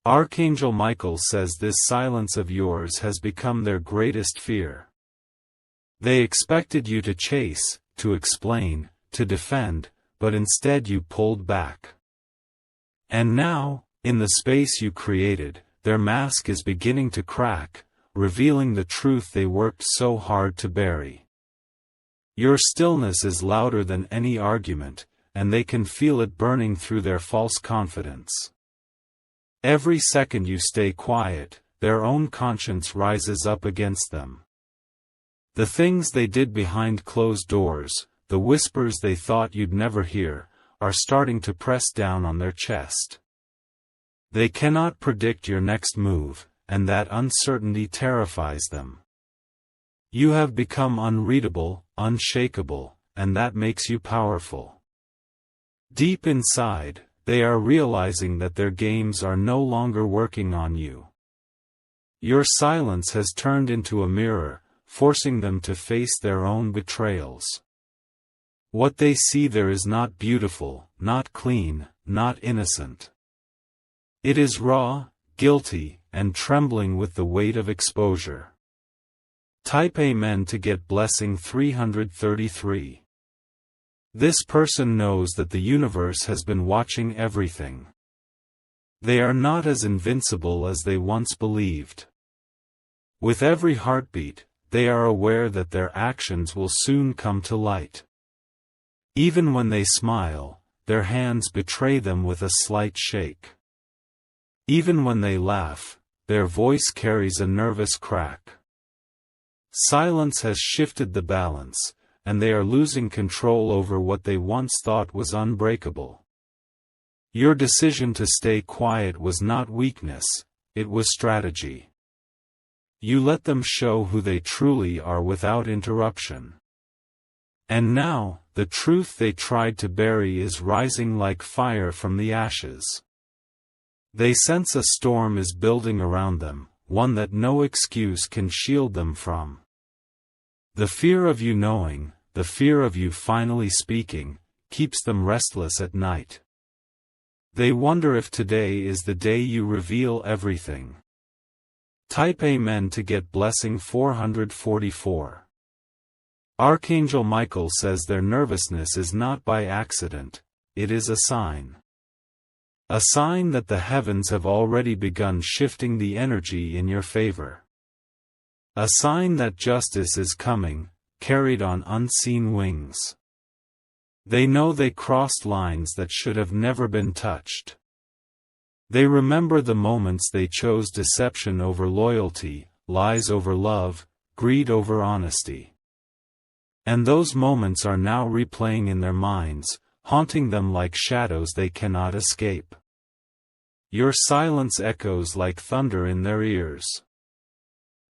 Archangel Michael says this silence of yours has become their greatest fear. They expected you to chase, to explain, to defend, but instead you pulled back. And now, in the space you created, their mask is beginning to crack, revealing the truth they worked so hard to bury. Your stillness is louder than any argument, and they can feel it burning through their false confidence. Every second you stay quiet, their own conscience rises up against them. The things they did behind closed doors, the whispers they thought you'd never hear, are starting to press down on their chest. They cannot predict your next move, and that uncertainty terrifies them. You have become unreadable, unshakable, and that makes you powerful. Deep inside, they are realizing that their games are no longer working on you. Your silence has turned into a mirror, forcing them to face their own betrayals. What they see there is not beautiful, not clean, not innocent. It is raw, guilty, and trembling with the weight of exposure. Type Amen to get blessing 333. This person knows that the universe has been watching everything. They are not as invincible as they once believed. With every heartbeat, they are aware that their actions will soon come to light. Even when they smile, their hands betray them with a slight shake. Even when they laugh, their voice carries a nervous crack. Silence has shifted the balance, and they are losing control over what they once thought was unbreakable. Your decision to stay quiet was not weakness, it was strategy. You let them show who they truly are without interruption. And now, the truth they tried to bury is rising like fire from the ashes. They sense a storm is building around them, one that no excuse can shield them from. The fear of you knowing, the fear of you finally speaking, keeps them restless at night. They wonder if today is the day you reveal everything. Type Amen to get blessing 444. Archangel Michael says their nervousness is not by accident, it is a sign. A sign that the heavens have already begun shifting the energy in your favor. A sign that justice is coming, carried on unseen wings. They know they crossed lines that should have never been touched. They remember the moments they chose deception over loyalty, lies over love, greed over honesty. And those moments are now replaying in their minds, haunting them like shadows they cannot escape. Your silence echoes like thunder in their ears.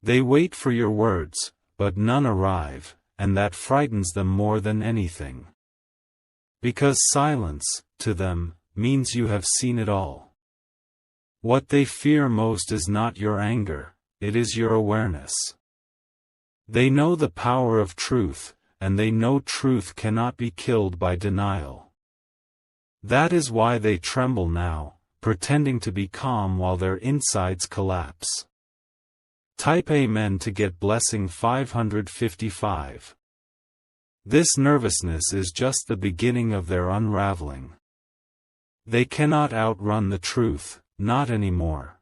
They wait for your words, but none arrive, and that frightens them more than anything. Because silence, to them, means you have seen it all. What they fear most is not your anger, it is your awareness. They know the power of truth, and they know truth cannot be killed by denial. That is why they tremble now, pretending to be calm while their insides collapse. Type Amen to get blessing 555. This nervousness is just the beginning of their unraveling. They cannot outrun the truth, not anymore.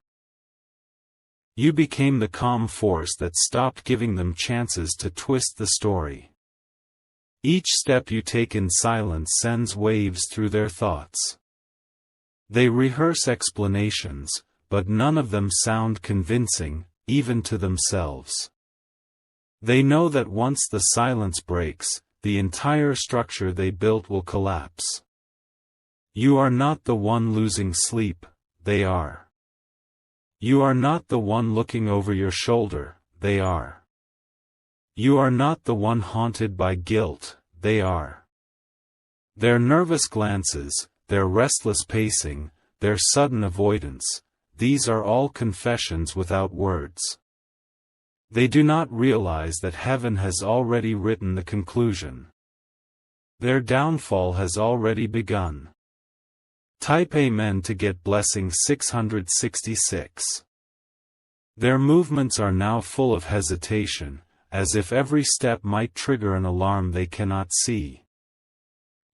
You became the calm force that stopped giving them chances to twist the story. Each step you take in silence sends waves through their thoughts. They rehearse explanations, but none of them sound convincing, even to themselves. They know that once the silence breaks, the entire structure they built will collapse. You are not the one losing sleep, they are. You are not the one looking over your shoulder, they are. You are not the one haunted by guilt, they are. Their nervous glances, their restless pacing, their sudden avoidance, these are all confessions without words. They do not realize that heaven has already written the conclusion. Their downfall has already begun. Type Amen to get blessing 666. Their movements are now full of hesitation, as if every step might trigger an alarm they cannot see.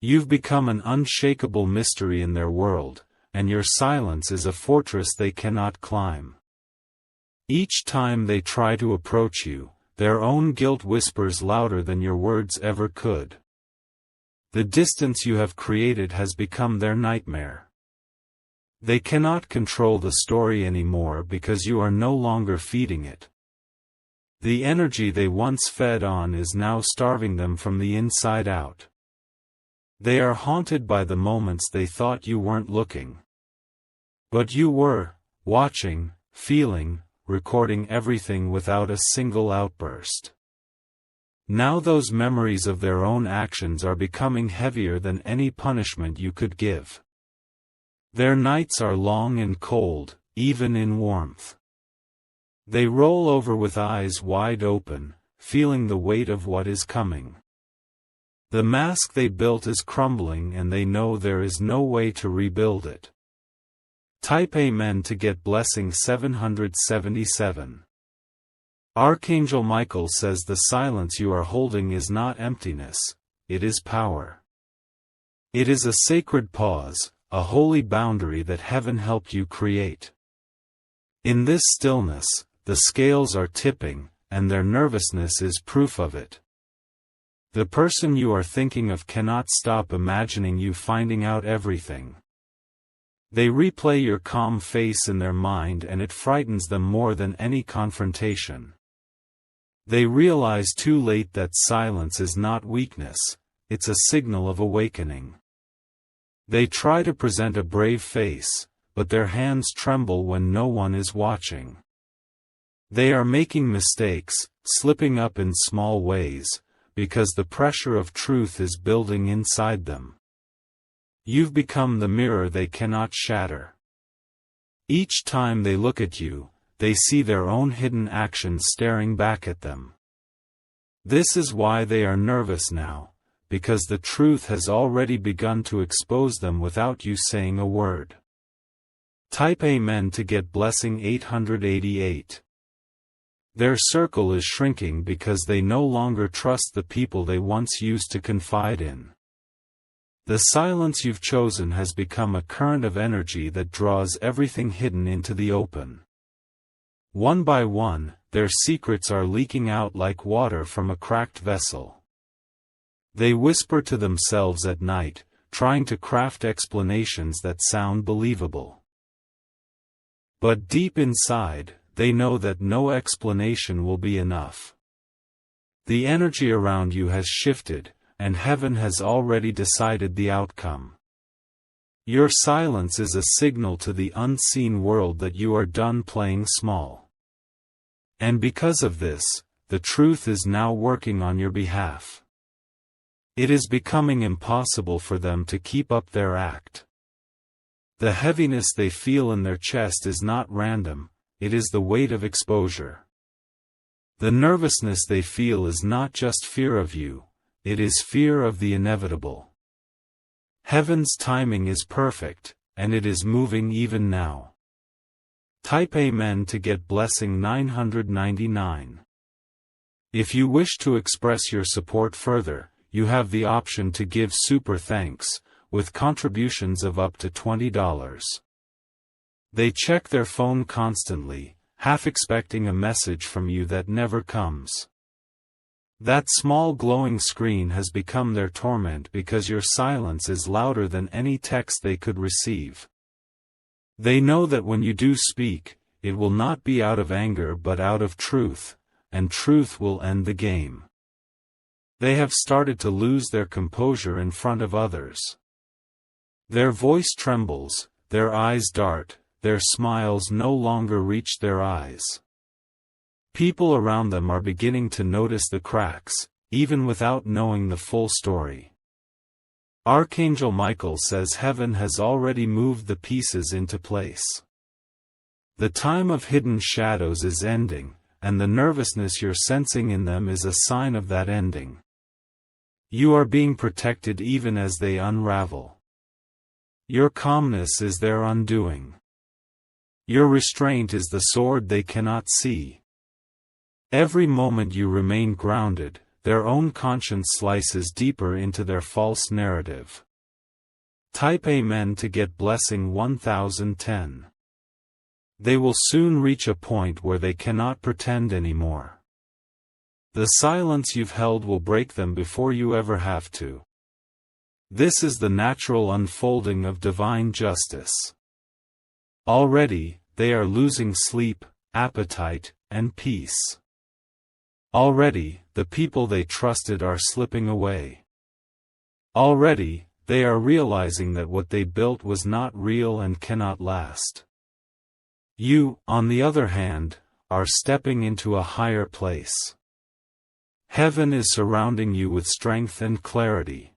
You've become an unshakable mystery in their world, and your silence is a fortress they cannot climb. Each time they try to approach you, their own guilt whispers louder than your words ever could. The distance you have created has become their nightmare. They cannot control the story anymore because you are no longer feeding it. The energy they once fed on is now starving them from the inside out. They are haunted by the moments they thought you weren't looking. But you were, watching, feeling, recording everything without a single outburst. Now those memories of their own actions are becoming heavier than any punishment you could give. Their nights are long and cold, even in warmth. They roll over with eyes wide open, feeling the weight of what is coming. The mask they built is crumbling and they know there is no way to rebuild it. Type Amen to get blessing 777. Archangel Michael says the silence you are holding is not emptiness, it is power. It is a sacred pause, a holy boundary that heaven helped you create. In this stillness, the scales are tipping, and their nervousness is proof of it. The person you are thinking of cannot stop imagining you finding out everything. They replay your calm face in their mind and it frightens them more than any confrontation. They realize too late that silence is not weakness, it's a signal of awakening. They try to present a brave face, but their hands tremble when no one is watching. They are making mistakes, slipping up in small ways, because the pressure of truth is building inside them. You've become the mirror they cannot shatter. Each time they look at you, they see their own hidden actions staring back at them. This is why they are nervous now, because the truth has already begun to expose them without you saying a word. Type Amen to get blessing 888. Their circle is shrinking because they no longer trust the people they once used to confide in. The silence you've chosen has become a current of energy that draws everything hidden into the open. One by one, their secrets are leaking out like water from a cracked vessel. They whisper to themselves at night, trying to craft explanations that sound believable. But deep inside, they know that no explanation will be enough. The energy around you has shifted, and heaven has already decided the outcome. Your silence is a signal to the unseen world that you are done playing small. And because of this, the truth is now working on your behalf. It is becoming impossible for them to keep up their act. The heaviness they feel in their chest is not random, it is the weight of exposure. The nervousness they feel is not just fear of you, it is fear of the inevitable. Heaven's timing is perfect, and it is moving even now. Type Amen to get blessing 999. If you wish to express your support further, you have the option to give super thanks, with contributions of up to $20. They check their phone constantly, half expecting a message from you that never comes. That small glowing screen has become their torment because your silence is louder than any text they could receive. They know that when you do speak, it will not be out of anger but out of truth, and truth will end the game. They have started to lose their composure in front of others. Their voice trembles, their eyes dart, their smiles no longer reach their eyes. People around them are beginning to notice the cracks, even without knowing the full story. Archangel Michael says heaven has already moved the pieces into place. The time of hidden shadows is ending, and the nervousness you're sensing in them is a sign of that ending. You are being protected even as they unravel. Your calmness is their undoing. Your restraint is the sword they cannot see. Every moment you remain grounded, their own conscience slices deeper into their false narrative. Type Amen to get blessing 1010. They will soon reach a point where they cannot pretend anymore. The silence you've held will break them before you ever have to. This is the natural unfolding of divine justice. Already, they are losing sleep, appetite, and peace. Already, the people they trusted are slipping away. Already, they are realizing that what they built was not real and cannot last. You, on the other hand, are stepping into a higher place. Heaven is surrounding you with strength and clarity.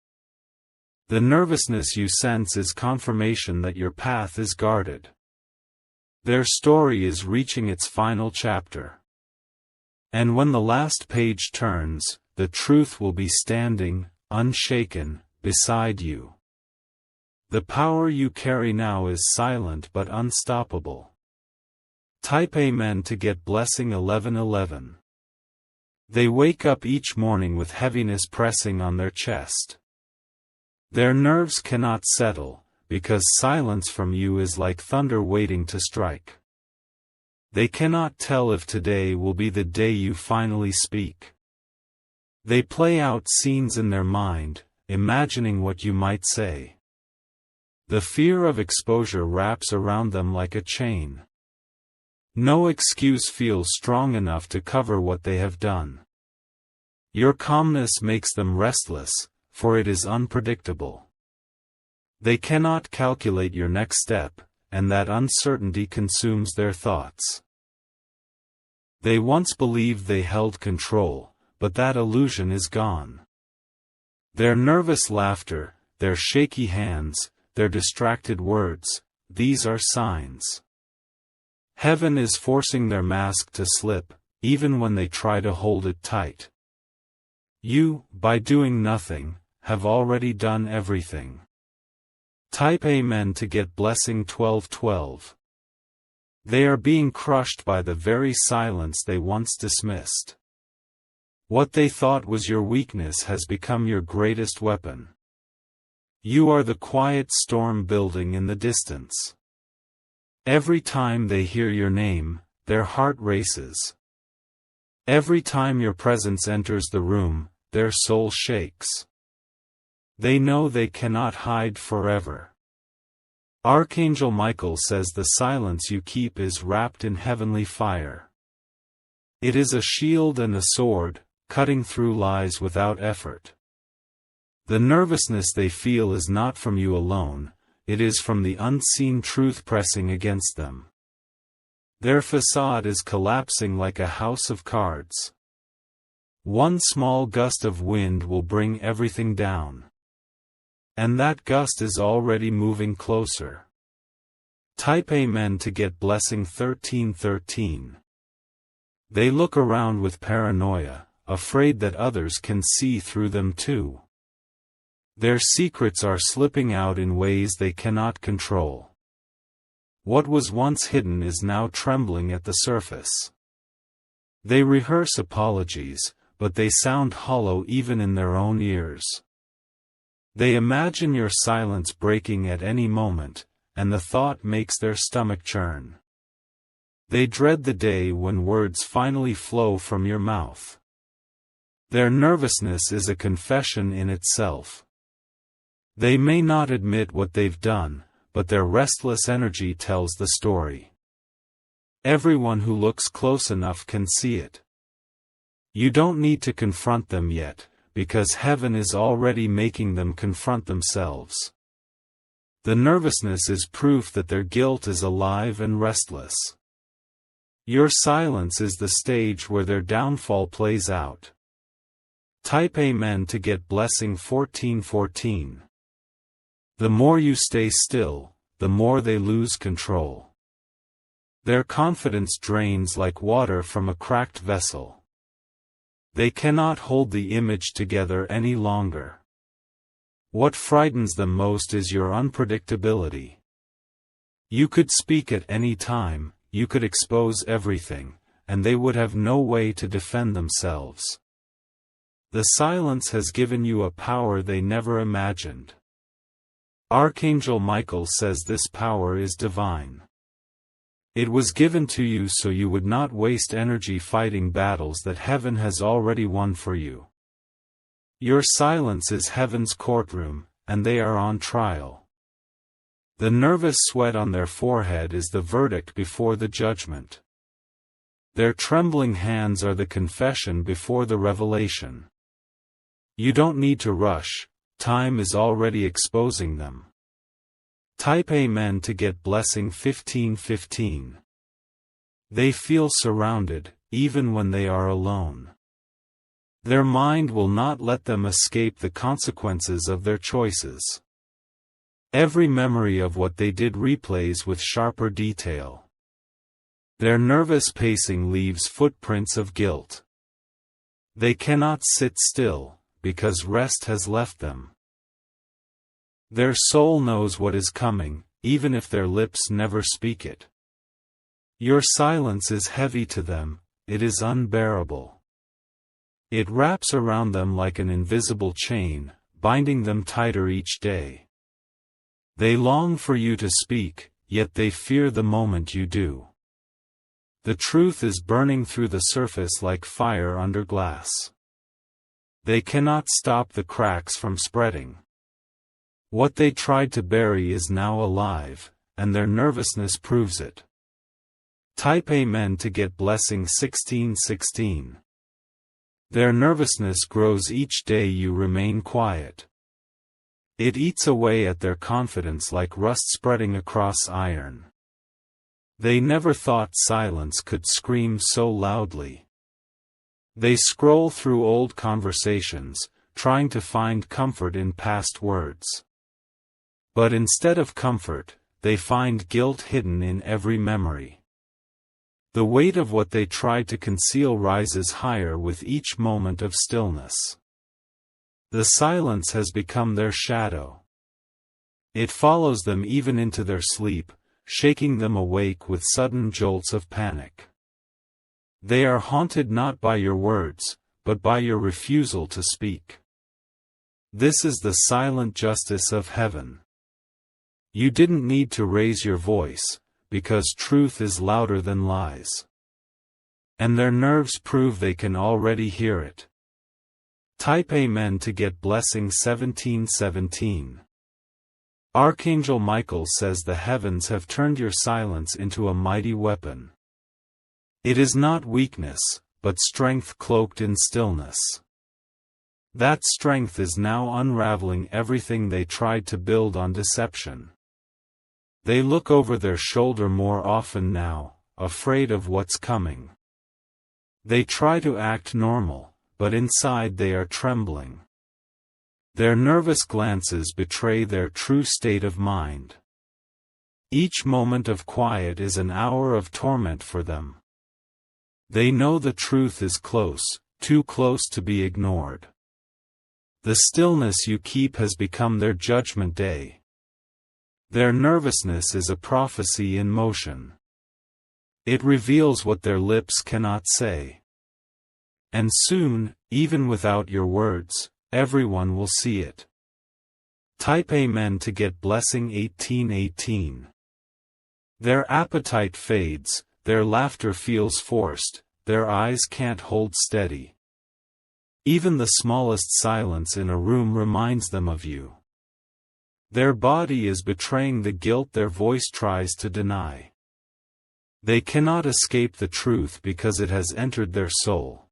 The nervousness you sense is confirmation that your path is guarded. Their story is reaching its final chapter. And when the last page turns, the truth will be standing, unshaken, beside you. The power you carry now is silent but unstoppable. Type Amen to get blessing 1111. They wake up each morning with heaviness pressing on their chest. Their nerves cannot settle, because silence from you is like thunder waiting to strike. They cannot tell if today will be the day you finally speak. They play out scenes in their mind, imagining what you might say. The fear of exposure wraps around them like a chain. No excuse feels strong enough to cover what they have done. Your calmness makes them restless, for it is unpredictable. They cannot calculate your next step, and that uncertainty consumes their thoughts. They once believed they held control, but that illusion is gone. Their nervous laughter, their shaky hands, their distracted words, these are signs. Heaven is forcing their mask to slip, even when they try to hold it tight. You, by doing nothing, have already done everything. Type Amen to get blessing 1212. They are being crushed by the very silence they once dismissed. What they thought was your weakness has become your greatest weapon. You are the quiet storm building in the distance. Every time they hear your name, their heart races. Every time your presence enters the room, their soul shakes. They know they cannot hide forever. Archangel Michael says the silence you keep is wrapped in heavenly fire. It is a shield and a sword, cutting through lies without effort. The nervousness they feel is not from you alone, it is from the unseen truth pressing against them. Their facade is collapsing like a house of cards. One small gust of wind will bring everything down. And that gust is already moving closer. Type Amen to get blessing 1313. They look around with paranoia, afraid that others can see through them too. Their secrets are slipping out in ways they cannot control. What was once hidden is now trembling at the surface. They rehearse apologies, but they sound hollow even in their own ears. They imagine your silence breaking at any moment, and the thought makes their stomach churn. They dread the day when words finally flow from your mouth. Their nervousness is a confession in itself. They may not admit what they've done, but their restless energy tells the story. Everyone who looks close enough can see it. You don't need to confront them yet, because heaven is already making them confront themselves. The nervousness is proof that their guilt is alive and restless. Your silence is the stage where their downfall plays out. Type Amen to get blessing 1414. The more you stay still, the more they lose control. Their confidence drains like water from a cracked vessel. They cannot hold the image together any longer. What frightens them most is your unpredictability. You could speak at any time, you could expose everything, and they would have no way to defend themselves. The silence has given you a power they never imagined. Archangel Michael says this power is divine. It was given to you so you would not waste energy fighting battles that heaven has already won for you. Your silence is heaven's courtroom, and they are on trial. The nervous sweat on their forehead is the verdict before the judgment. Their trembling hands are the confession before the revelation. You don't need to rush, time is already exposing them. Type Amen to get blessing 1515. They feel surrounded, even when they are alone. Their mind will not let them escape the consequences of their choices. Every memory of what they did replays with sharper detail. Their nervous pacing leaves footprints of guilt. They cannot sit still, because rest has left them. Their soul knows what is coming, even if their lips never speak it. Your silence is heavy to them, it is unbearable. It wraps around them like an invisible chain, binding them tighter each day. They long for you to speak, yet they fear the moment you do. The truth is burning through the surface like fire under glass. They cannot stop the cracks from spreading. What they tried to bury is now alive, and their nervousness proves it. Type Amen to get blessing 1616. Their nervousness grows each day you remain quiet. It eats away at their confidence like rust spreading across iron. They never thought silence could scream so loudly. They scroll through old conversations, trying to find comfort in past words. But instead of comfort, they find guilt hidden in every memory. The weight of what they tried to conceal rises higher with each moment of stillness. The silence has become their shadow. It follows them even into their sleep, shaking them awake with sudden jolts of panic. They are haunted not by your words, but by your refusal to speak. This is the silent justice of heaven. You didn't need to raise your voice, because truth is louder than lies. And their nerves prove they can already hear it. Type Amen to get blessing 1717. Archangel Michael says the heavens have turned your silence into a mighty weapon. It is not weakness, but strength cloaked in stillness. That strength is now unraveling everything they tried to build on deception. They look over their shoulder more often now, afraid of what's coming. They try to act normal, but inside they are trembling. Their nervous glances betray their true state of mind. Each moment of quiet is an hour of torment for them. They know the truth is close, too close to be ignored. The stillness you keep has become their judgment day. Their nervousness is a prophecy in motion. It reveals what their lips cannot say. And soon, even without your words, everyone will see it. Type Amen to get blessing 1818. Their appetite fades, their laughter feels forced, their eyes can't hold steady. Even the smallest silence in a room reminds them of you. Their body is betraying the guilt their voice tries to deny. They cannot escape the truth because it has entered their soul.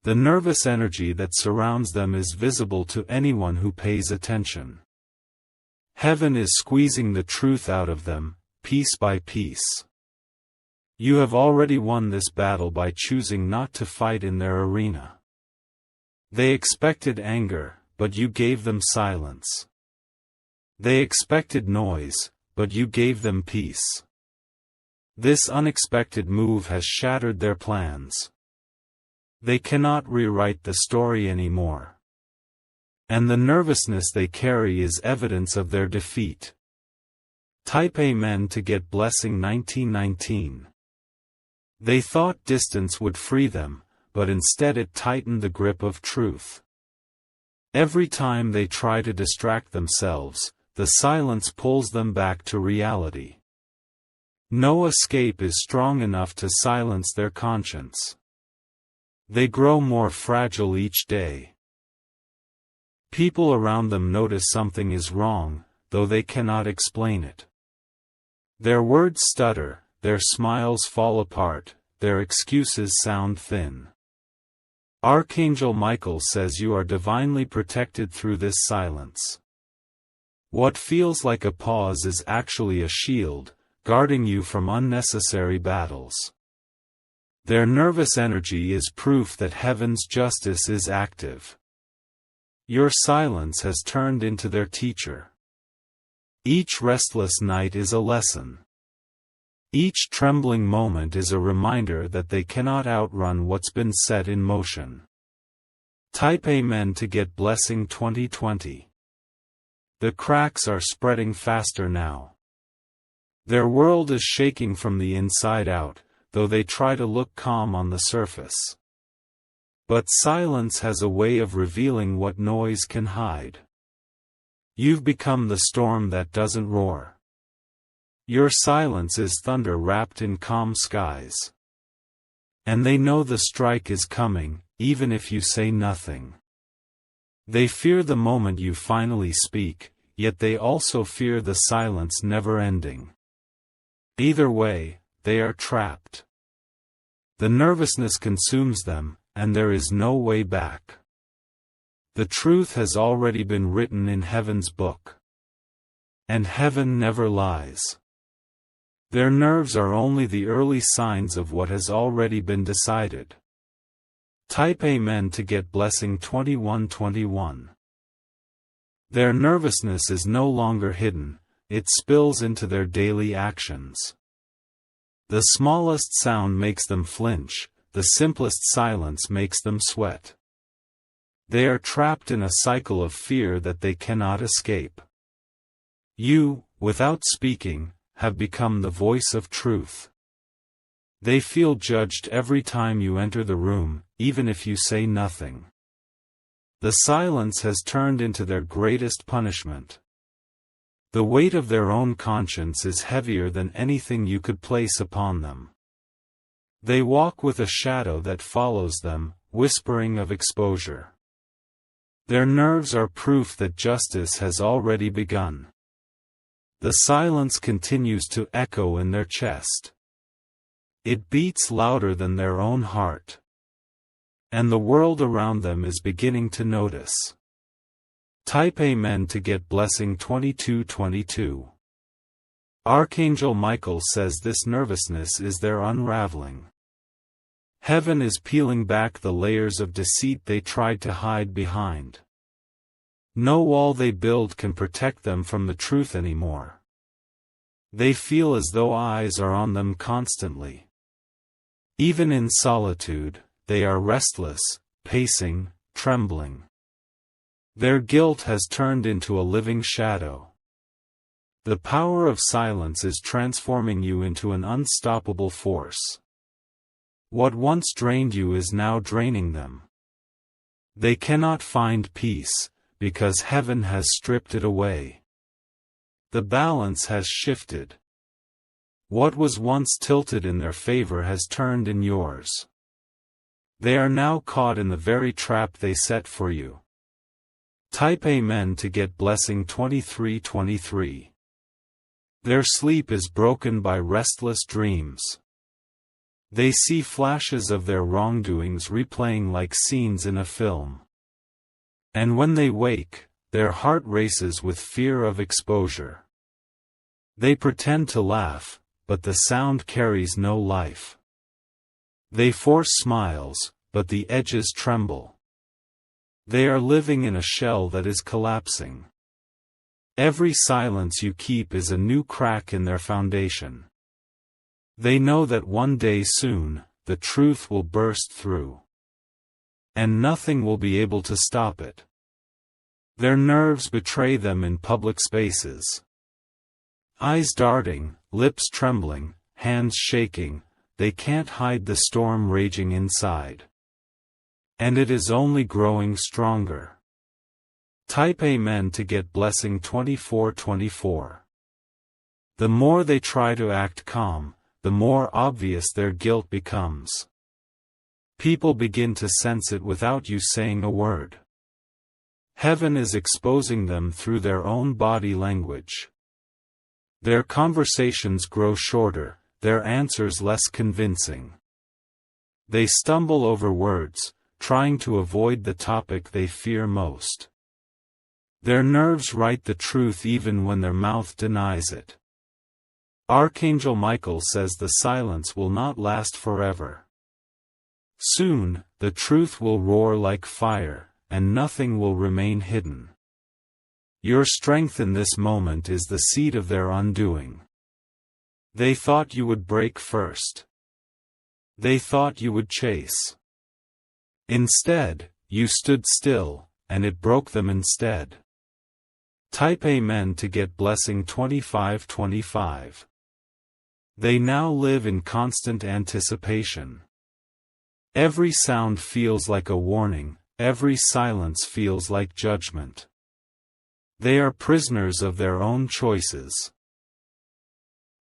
The nervous energy that surrounds them is visible to anyone who pays attention. Heaven is squeezing the truth out of them, piece by piece. You have already won this battle by choosing not to fight in their arena. They expected anger, but you gave them silence. They expected noise, but you gave them peace. This unexpected move has shattered their plans. They cannot rewrite the story anymore. And the nervousness they carry is evidence of their defeat. Type Amen to get blessing 1919. They thought distance would free them, but instead it tightened the grip of truth. Every time they try to distract themselves, the silence pulls them back to reality. No escape is strong enough to silence their conscience. They grow more fragile each day. People around them notice something is wrong, though they cannot explain it. Their words stutter, their smiles fall apart, their excuses sound thin. Archangel Michael says you are divinely protected through this silence. What feels like a pause is actually a shield, guarding you from unnecessary battles. Their nervous energy is proof that heaven's justice is active. Your silence has turned into their teacher. Each restless night is a lesson. Each trembling moment is a reminder that they cannot outrun what's been set in motion. Type Amen to get blessing 2020. The cracks are spreading faster now. Their world is shaking from the inside out, though they try to look calm on the surface. But silence has a way of revealing what noise can hide. You've become the storm that doesn't roar. Your silence is thunder wrapped in calm skies. And they know the strike is coming, even if you say nothing. They fear the moment you finally speak, yet they also fear the silence never ending. Either way, they are trapped. The nervousness consumes them, and there is no way back. The truth has already been written in heaven's book. And heaven never lies. Their nerves are only the early signs of what has already been decided. Type Amen to get blessing 2121. Their nervousness is no longer hidden, it spills into their daily actions. The smallest sound makes them flinch, the simplest silence makes them sweat. They are trapped in a cycle of fear that they cannot escape. You, without speaking, have become the voice of truth. They feel judged every time you enter the room, even if you say nothing. The silence has turned into their greatest punishment. The weight of their own conscience is heavier than anything you could place upon them. They walk with a shadow that follows them, whispering of exposure. Their nerves are proof that justice has already begun. The silence continues to echo in their chest. It beats louder than their own heart. And the world around them is beginning to notice. Type Amen to get blessing 2222. Archangel Michael says this nervousness is their unraveling. Heaven is peeling back the layers of deceit they tried to hide behind. No wall they build can protect them from the truth anymore. They feel as though eyes are on them constantly. Even in solitude, they are restless, pacing, trembling. Their guilt has turned into a living shadow. The power of silence is transforming you into an unstoppable force. What once drained you is now draining them. They cannot find peace, because heaven has stripped it away. The balance has shifted. What was once tilted in their favor has turned in yours. They are now caught in the very trap they set for you. Type Amen to get blessing 2323. Their sleep is broken by restless dreams. They see flashes of their wrongdoings replaying like scenes in a film. And when they wake, their heart races with fear of exposure. They pretend to laugh, but the sound carries no life. They force smiles, but the edges tremble. They are living in a shell that is collapsing. Every silence you keep is a new crack in their foundation. They know that one day soon, the truth will burst through. And nothing will be able to stop it. Their nerves betray them in public spaces. Eyes darting, lips trembling, hands shaking, they can't hide the storm raging inside. And it is only growing stronger. Type Amen to get blessing 2424. The more they try to act calm, the more obvious their guilt becomes. People begin to sense it without you saying a word. Heaven is exposing them through their own body language. Their conversations grow shorter, their answers less convincing. They stumble over words, trying to avoid the topic they fear most. Their nerves write the truth even when their mouth denies it. Archangel Michael says the silence will not last forever. Soon, the truth will roar like fire, and nothing will remain hidden. Your strength in this moment is the seed of their undoing. They thought you would break first. They thought you would chase. Instead, you stood still, and it broke them instead. Type Amen to get blessing 2525. They now live in constant anticipation. Every sound feels like a warning, every silence feels like judgment. They are prisoners of their own choices.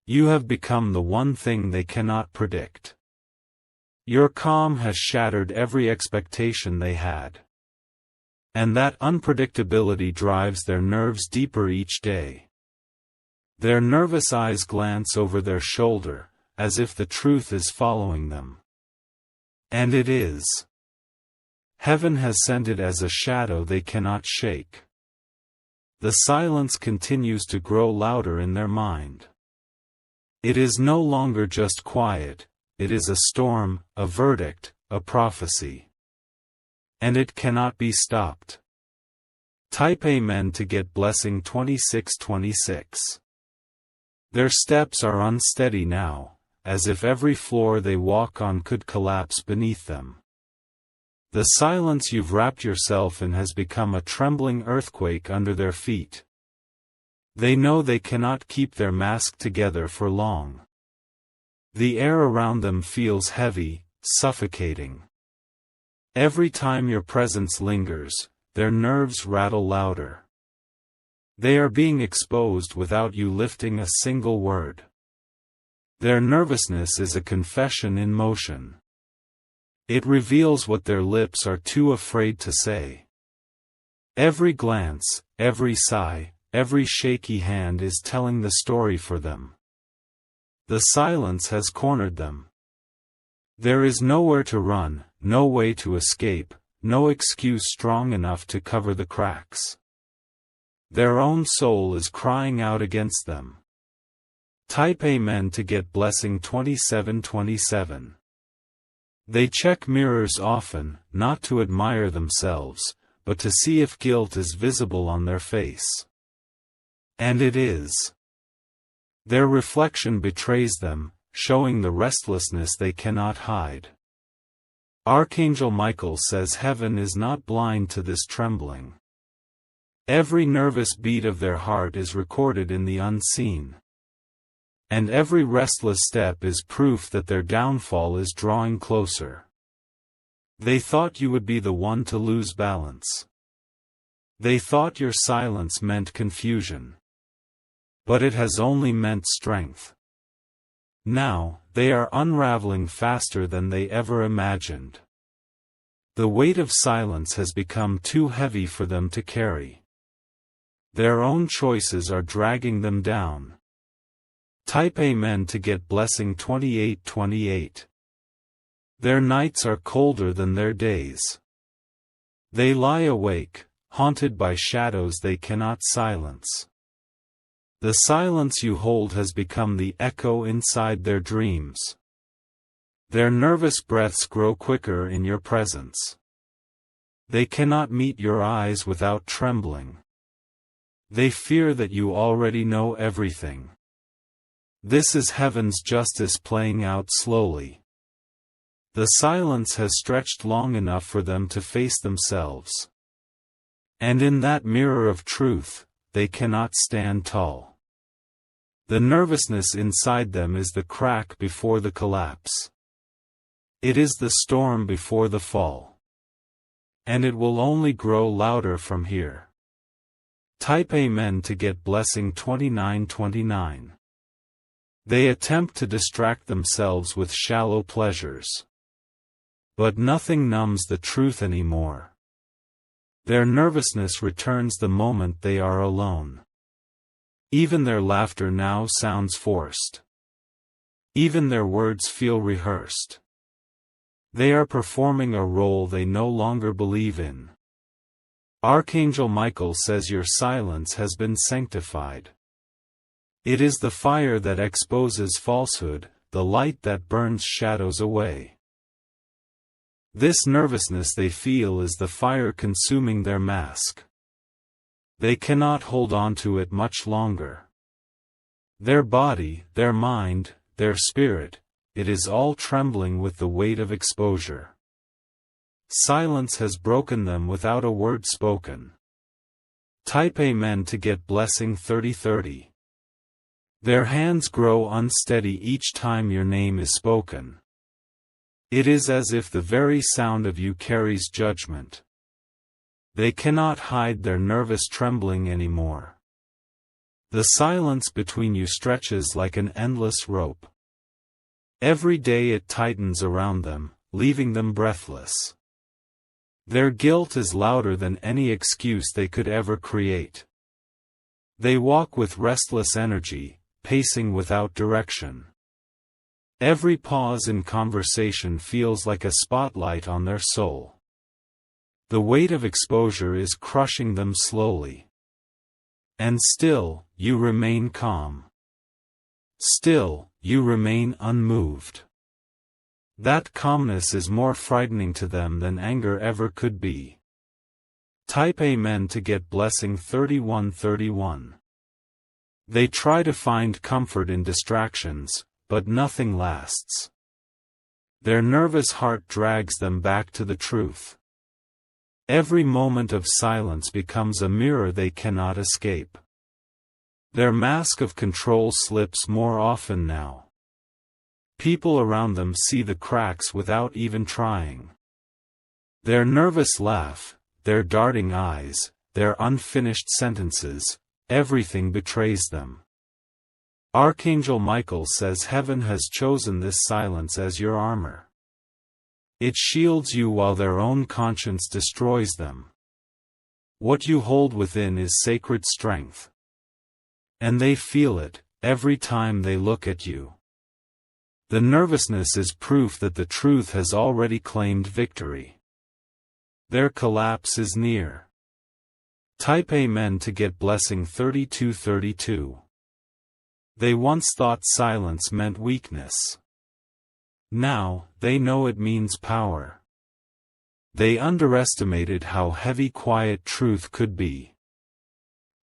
You have become the one thing they cannot predict. Your calm has shattered every expectation they had. And that unpredictability drives their nerves deeper each day. Their nervous eyes glance over their shoulder, as if the truth is following them. And it is. Heaven has sent it as a shadow they cannot shake. The silence continues to grow louder in their mind. It is no longer just quiet, it is a storm, a verdict, a prophecy. And it cannot be stopped. Type Amen to get blessing 2626. Their steps are unsteady now, as if every floor they walk on could collapse beneath them. The silence you've wrapped yourself in has become a trembling earthquake under their feet. They know they cannot keep their mask together for long. The air around them feels heavy, suffocating. Every time your presence lingers, their nerves rattle louder. They are being exposed without you lifting a single word. Their nervousness is a confession in motion. It reveals what their lips are too afraid to say. Every glance, every sigh, every shaky hand is telling the story for them. The silence has cornered them. There is nowhere to run, no way to escape, no excuse strong enough to cover the cracks. Their own soul is crying out against them. Type Amen to get blessing 2727. They check mirrors often, not to admire themselves, but to see if guilt is visible on their face. And it is. Their reflection betrays them, showing the restlessness they cannot hide. Archangel Michael says heaven is not blind to this trembling. Every nervous beat of their heart is recorded in the unseen. And every restless step is proof that their downfall is drawing closer. They thought you would be the one to lose balance. They thought your silence meant confusion. But it has only meant strength. Now, they are unraveling faster than they ever imagined. The weight of silence has become too heavy for them to carry. Their own choices are dragging them down. Type Amen to get blessing 2828. Their nights are colder than their days. They lie awake, haunted by shadows they cannot silence. The silence you hold has become the echo inside their dreams. Their nervous breaths grow quicker in your presence. They cannot meet your eyes without trembling. They fear that you already know everything. This is heaven's justice playing out slowly. The silence has stretched long enough for them to face themselves. And in that mirror of truth, they cannot stand tall. The nervousness inside them is the crack before the collapse. It is the storm before the fall. And it will only grow louder from here. Type Amen to get blessing 2929. They attempt to distract themselves with shallow pleasures. But nothing numbs the truth anymore. Their nervousness returns the moment they are alone. Even their laughter now sounds forced. Even their words feel rehearsed. They are performing a role they no longer believe in. Archangel Michael says your silence has been sanctified. It is the fire that exposes falsehood, the light that burns shadows away. This nervousness they feel is the fire consuming their mask. They cannot hold on to it much longer. Their body, their mind, their spirit, it is all trembling with the weight of exposure. Silence has broken them without a word spoken. Type Amen to get blessing 3030. Their hands grow unsteady each time your name is spoken. It is as if the very sound of you carries judgment. They cannot hide their nervous trembling anymore. The silence between you stretches like an endless rope. Every day it tightens around them, leaving them breathless. Their guilt is louder than any excuse they could ever create. They walk with restless energy, pacing without direction. Every pause in conversation feels like a spotlight on their soul. The weight of exposure is crushing them slowly. And still, you remain calm. Still, you remain unmoved. That calmness is more frightening to them than anger ever could be. Type Amen to get blessing 3131. They try to find comfort in distractions, but nothing lasts. Their nervous heart drags them back to the truth. Every moment of silence becomes a mirror they cannot escape. Their mask of control slips more often now. People around them see the cracks without even trying. Their nervous laugh, their darting eyes, their unfinished sentences, everything betrays them. Archangel Michael says heaven has chosen this silence as your armor. It shields you while their own conscience destroys them. What you hold within is sacred strength. And they feel it, every time they look at you. The nervousness is proof that the truth has already claimed victory. Their collapse is near. Type Amen to get blessing 3232. They once thought silence meant weakness. Now, they know it means power. They underestimated how heavy quiet truth could be.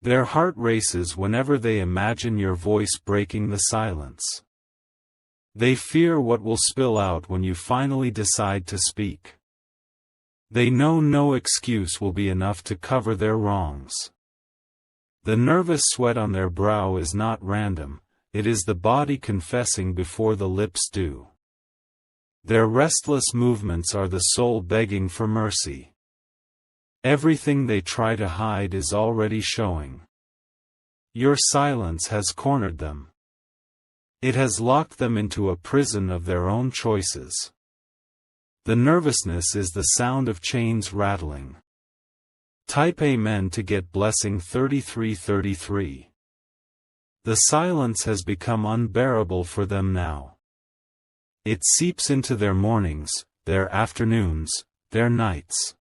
Their heart races whenever they imagine your voice breaking the silence. They fear what will spill out when you finally decide to speak. They know no excuse will be enough to cover their wrongs. The nervous sweat on their brow is not random, it is the body confessing before the lips do. Their restless movements are the soul begging for mercy. Everything they try to hide is already showing. Your silence has cornered them. It has locked them into a prison of their own choices. The nervousness is the sound of chains rattling. Type Amen to get blessing 3333. The silence has become unbearable for them now. It seeps into their mornings, their afternoons, their nights.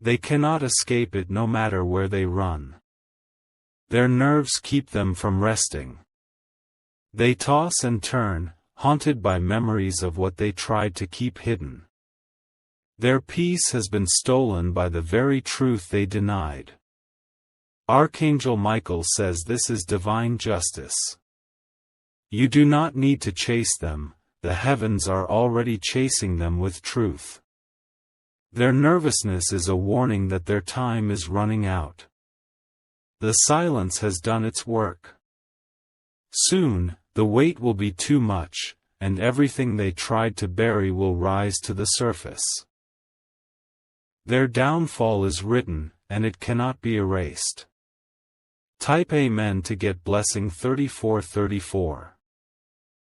They cannot escape it no matter where they run. Their nerves keep them from resting. They toss and turn, haunted by memories of what they tried to keep hidden. Their peace has been stolen by the very truth they denied. Archangel Michael says this is divine justice. You do not need to chase them, the heavens are already chasing them with truth. Their nervousness is a warning that their time is running out. The silence has done its work. Soon, the weight will be too much, and everything they tried to bury will rise to the surface. Their downfall is written, and it cannot be erased. Type Amen to get blessing 3434.